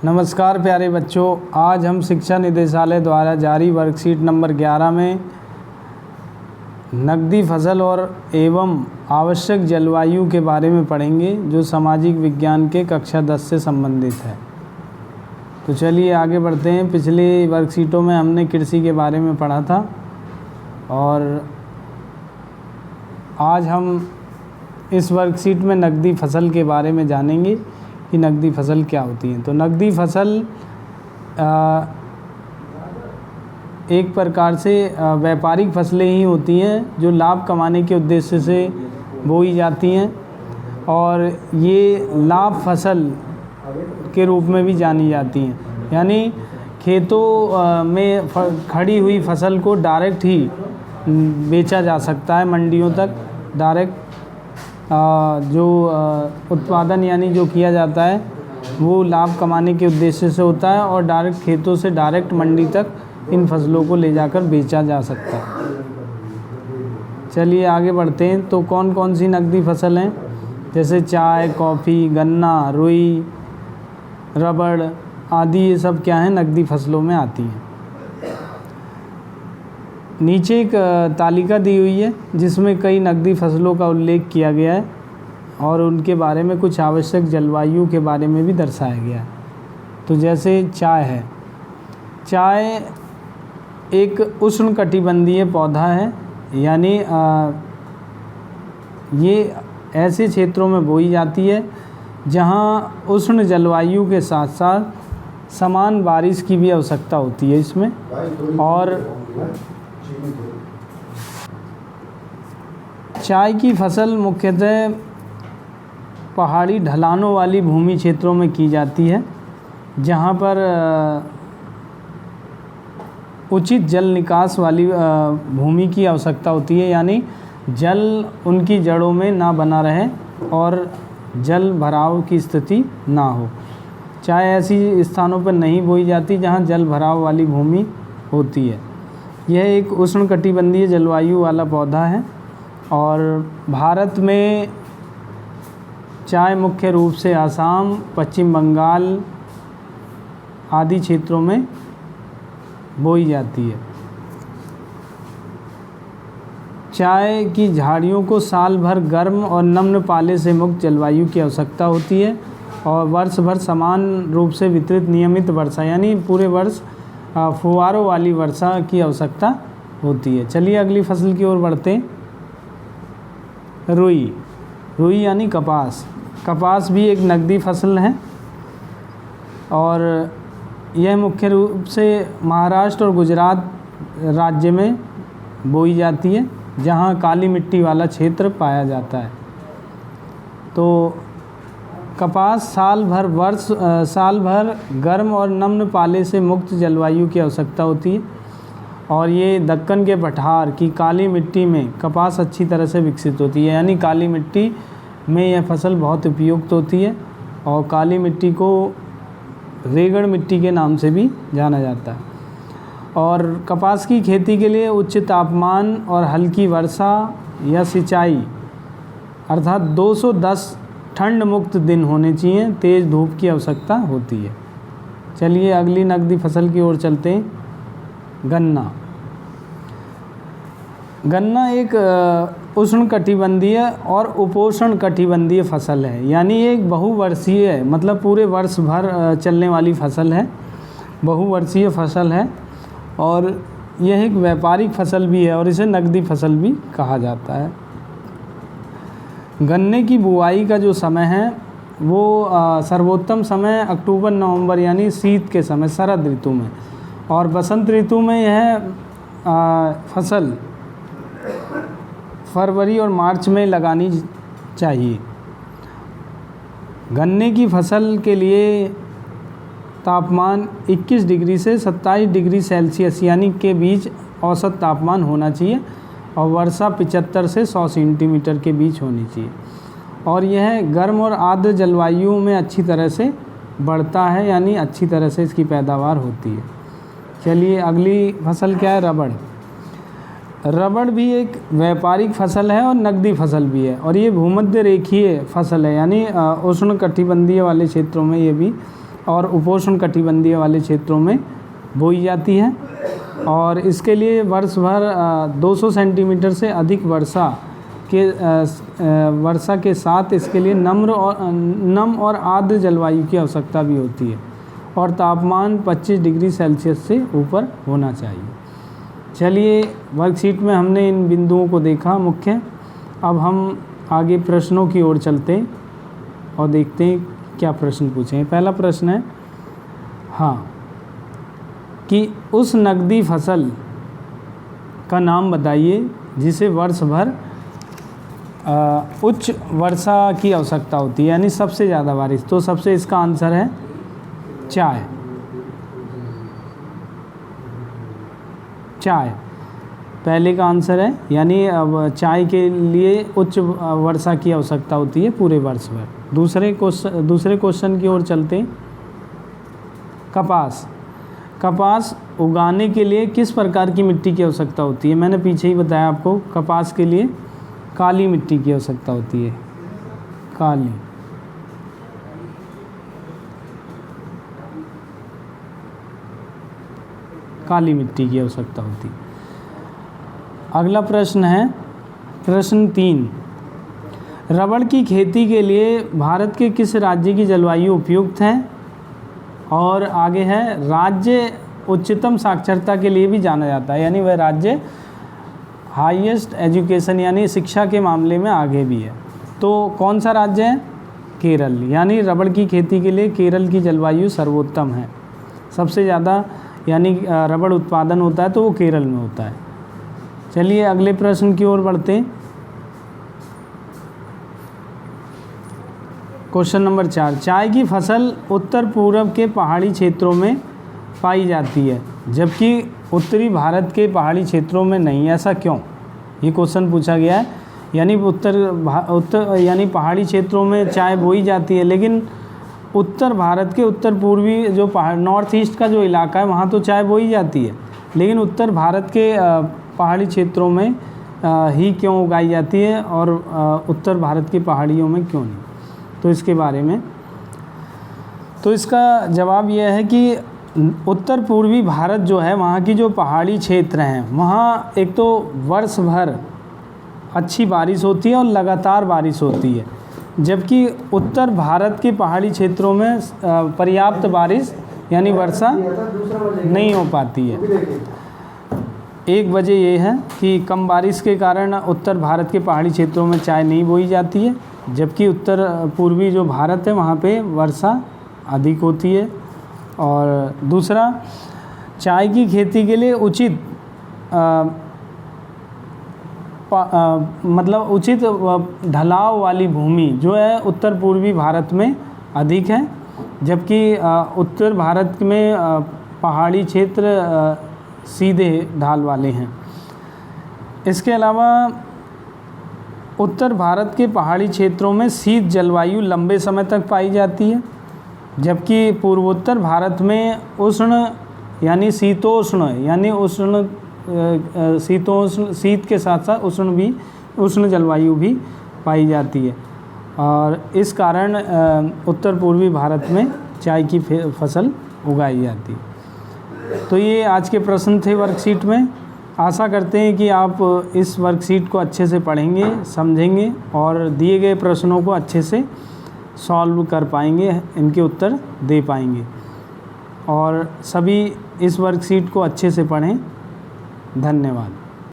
नमस्कार प्यारे बच्चों, आज हम शिक्षा निदेशालय द्वारा जारी वर्कशीट नंबर 11 में नकदी फसल और एवं आवश्यक जलवायु के बारे में पढ़ेंगे, जो सामाजिक विज्ञान के कक्षा 10 से संबंधित है। तो चलिए आगे बढ़ते हैं। पिछली वर्कशीटों में हमने कृषि के बारे में पढ़ा था और आज हम इस वर्कशीट में नकदी फसल के बारे में जानेंगे कि नकदी फसल क्या होती है। तो नकदी फसल एक प्रकार से व्यापारिक फसलें ही होती हैं जो लाभ कमाने के उद्देश्य से बोई जाती हैं और ये लाभ फसल के रूप में भी जानी जाती हैं। यानी खेतों में खड़ी हुई फसल को डायरेक्ट ही बेचा जा सकता है मंडियों तक। डायरेक्ट जो उत्पादन यानी जो किया जाता है वो लाभ कमाने के उद्देश्य से होता है और डायरेक्ट खेतों से डायरेक्ट मंडी तक इन फसलों को ले जाकर बेचा जा सकता है। चलिए आगे बढ़ते हैं। तो कौन कौन सी नकदी फसल हैं, जैसे चाय, कॉफ़ी, गन्ना, रुई, रबड़ आदि, ये सब क्या हैं, नकदी फसलों में आती हैं। नीचे एक तालिका दी हुई है जिसमें कई नकदी फसलों का उल्लेख किया गया है और उनके बारे में कुछ आवश्यक जलवायु के बारे में भी दर्शाया गया है। तो जैसे चाय है, चाय एक उष्णकटिबंधीय पौधा है, यानी ये ऐसे क्षेत्रों में बोई जाती है जहाँ उष्ण जलवायु के साथ साथ समान बारिश की भी आवश्यकता होती है इसमें। और चाय की फसल मुख्यतः पहाड़ी ढलानों वाली भूमि क्षेत्रों में की जाती है, जहाँ पर उचित जल निकास वाली भूमि की आवश्यकता होती है, यानी जल उनकी जड़ों में ना बना रहे और जल भराव की स्थिति ना हो। चाय ऐसी स्थानों पर नहीं बोई जाती जहाँ जल भराव वाली भूमि होती है। यह एक उष्णकटिबंधीय जलवायु वाला पौधा है और भारत में चाय मुख्य रूप से असम, पश्चिम बंगाल आदि क्षेत्रों में बोई जाती है। चाय की झाड़ियों को साल भर गर्म और नम्र पाले से मुक्त जलवायु की आवश्यकता होती है और वर्ष भर समान रूप से वितरित नियमित वर्षा, यानी पूरे वर्ष फुहारों वाली वर्षा की आवश्यकता होती है। चलिए अगली फसल की ओर बढ़ते हैं। रुई, रुई यानी कपास। कपास भी एक नकदी फसल है और यह मुख्य रूप से महाराष्ट्र और गुजरात राज्य में बोई जाती है, जहाँ काली मिट्टी वाला क्षेत्र पाया जाता है। तो कपास साल भर गर्म और नम्र पाले से मुक्त जलवायु की आवश्यकता होती है और ये दक्कन के पठार की काली मिट्टी में कपास अच्छी तरह से विकसित होती है, यानी काली मिट्टी में यह फसल बहुत उपयुक्त होती है और काली मिट्टी को रेगड़ मिट्टी के नाम से भी जाना जाता है। और कपास की खेती के लिए उच्च तापमान और हल्की वर्षा या सिंचाई अर्थात 210 ठंड मुक्त दिन होने चाहिए, तेज़ धूप की आवश्यकता होती है। चलिए अगली नकदी फसल की ओर चलते हैं। गन्ना, गन्ना एक उष्णकटिबंधीय और उपोष्ण कटिबंधीय फसल है, यानी एक बहुवर्षीय है, मतलब पूरे वर्ष भर चलने वाली फसल है, बहुवर्षीय फसल है और यह एक व्यापारिक फसल भी है और इसे नकदी फसल भी कहा जाता है। गन्ने की बुआई का जो समय है वो सर्वोत्तम समय अक्टूबर-नवंबर यानी शीत के समय, शरद ऋतु में, और बसंत ऋतु में यह फसल फरवरी और मार्च में लगानी चाहिए। गन्ने की फसल के लिए तापमान 21 डिग्री से 27 डिग्री सेल्सियस यानी के बीच औसत तापमान होना चाहिए और वर्षा 75 से 100 सेंटीमीटर के बीच होनी चाहिए और यह गर्म और आर्द्र जलवायु में अच्छी तरह से बढ़ता है, यानी अच्छी तरह से इसकी पैदावार होती है। चलिए अगली फसल क्या है, रबड़। रबड़ भी एक व्यापारिक फसल है और नकदी फसल भी है और ये भूमध्य रेखीय फसल है, यानी उष्णकटिबंधीय वाले क्षेत्रों में ये भी और उपोष्ण कटिबंधीय वाले क्षेत्रों में बोई जाती है। और इसके लिए वर्ष भर 200 सेंटीमीटर से अधिक वर्षा के साथ इसके लिए नम और आर्द्र जलवायु की आवश्यकता भी होती है और तापमान 25 डिग्री सेल्सियस से ऊपर होना चाहिए। चलिए, वर्कशीट में हमने इन बिंदुओं को देखा मुख्य। अब हम आगे प्रश्नों की ओर चलते हैं और देखते हैं क्या प्रश्न पूछे हैं। पहला प्रश्न है कि उस नकदी फसल का नाम बताइए जिसे वर्ष भर उच्च वर्षा की आवश्यकता होती है, यानी सबसे ज़्यादा बारिश। तो सबसे इसका आंसर है चाय। पहले का आंसर है, यानी अब चाय के लिए उच्च वर्षा की आवश्यकता होती है पूरे वर्ष भर। दूसरे क्वेश्चन की ओर चलते हैं। कपास उगाने के लिए किस प्रकार की मिट्टी की आवश्यकता होती है? मैंने पीछे ही बताया आपको, कपास के लिए काली मिट्टी की आवश्यकता होती है। काली मिट्टी की आवश्यकता होती है। अगला प्रश्न है प्रश्न 3। रबड़ की खेती के लिए भारत के किस राज्य की जलवायु उपयुक्त है? और आगे है, राज्य उच्चतम साक्षरता के लिए भी जाना जाता है, यानी वह राज्य हाईएस्ट एजुकेशन यानी शिक्षा के मामले में आगे भी है। तो कौन सा राज्य है? केरल। यानी रबड़ की खेती के लिए केरल की जलवायु सर्वोत्तम है। सबसे ज़्यादा यानी रबड़ उत्पादन होता है तो वो केरल में होता है। चलिए अगले प्रश्न की ओर बढ़ते हैं। Question number 4। चाय की फसल उत्तर पूर्व के पहाड़ी क्षेत्रों में पाई जाती है जबकि उत्तरी भारत के पहाड़ी क्षेत्रों में नहीं, ऐसा क्यों? ये क्वेश्चन पूछा गया है। यानी यानी पहाड़ी क्षेत्रों में चाय बोई जाती है, लेकिन उत्तर भारत के उत्तर पूर्वी जो नॉर्थ ईस्ट का जो इलाका है वहाँ तो चाय बोई जाती है, लेकिन उत्तर भारत के पहाड़ी क्षेत्रों में ही क्यों उगाई जाती है और उत्तर भारत की पहाड़ियों में क्यों नहीं? तो इसके बारे में तो इसका जवाब यह है कि उत्तर पूर्वी भारत जो है वहाँ की जो पहाड़ी क्षेत्र हैं वहाँ एक तो वर्ष भर अच्छी बारिश होती है और लगातार बारिश होती है, जबकि उत्तर भारत के पहाड़ी क्षेत्रों में पर्याप्त बारिश यानी वर्षा नहीं हो पाती है। एक वजह ये है कि कम बारिश के कारण उत्तर भारत के पहाड़ी क्षेत्रों में चाय नहीं बोई जाती है, जबकि उत्तर पूर्वी जो भारत है वहाँ पे वर्षा अधिक होती है। और दूसरा, चाय की खेती के लिए उचित उचित ढलाव वाली भूमि जो है उत्तर पूर्वी भारत में अधिक है, जबकि उत्तर भारत में पहाड़ी क्षेत्र सीधे ढाल वाले हैं। इसके अलावा उत्तर भारत के पहाड़ी क्षेत्रों में शीत जलवायु लंबे समय तक पाई जाती है, जबकि पूर्वोत्तर भारत में उष्ण यानी शीतोष्ण यानी शीत के साथ साथ उष्ण जलवायु भी पाई जाती है। और इस कारण उत्तर पूर्वी भारत में चाय की फसल उगाई जाती है। तो ये आज के प्रश्न थे वर्कशीट में। आशा करते हैं कि आप इस वर्कशीट को अच्छे से पढ़ेंगे, समझेंगे और दिए गए प्रश्नों को अच्छे से सॉल्व कर पाएंगे, इनके उत्तर दे पाएंगे। और सभी इस वर्कशीट को अच्छे से पढ़ें। धन्यवाद।